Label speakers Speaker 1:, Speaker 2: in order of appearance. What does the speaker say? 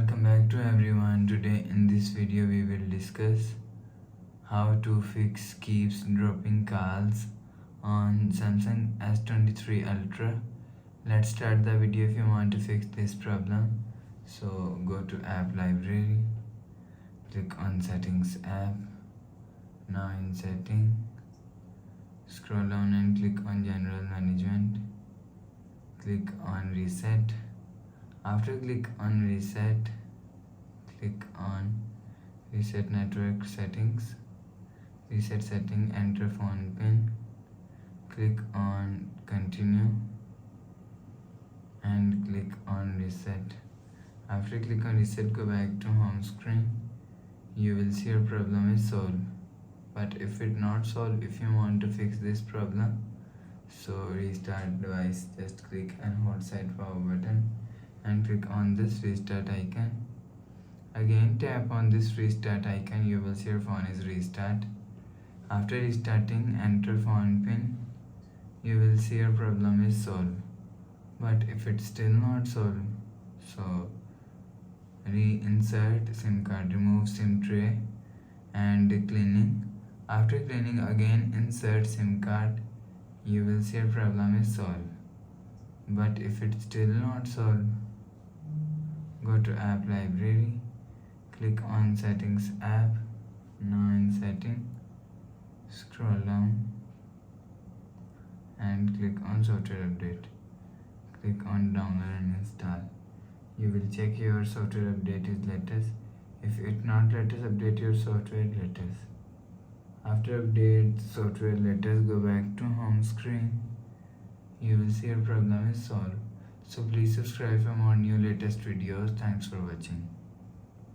Speaker 1: Welcome back to everyone. Today in this video we will discuss how to fix keeps dropping calls on Samsung S23 Ultra. Let's start the video. If you want to fix this problem, so go to app library, click on settings app. Now in setting, scroll down and click on general management, click on reset. After click on reset, click on reset network settings, reset setting, enter phone pin, click on continue and click on reset. After click on reset, go back to home screen. You will see your problem is solved. But if it not solved, if you want to fix this problem, so restart device, just click and hold side power button and click on this restart icon. Again tap on this restart icon, you will see your phone is restart. After restarting, enter phone pin. You will see your problem is solved. But if it's still not solved, so reinsert SIM card, remove SIM tray and cleaning. After cleaning, again insert SIM card. You will see your problem is solved. But if it's still not solved, go to app library, click on settings app. Now in setting, scroll down and click on software update. Click on download and install. You will check your software update is latest. If it not latest, update your software latest. After update software latest, go back to home screen. You will see your problem is solved. So please subscribe for more new latest videos. Thanks for watching.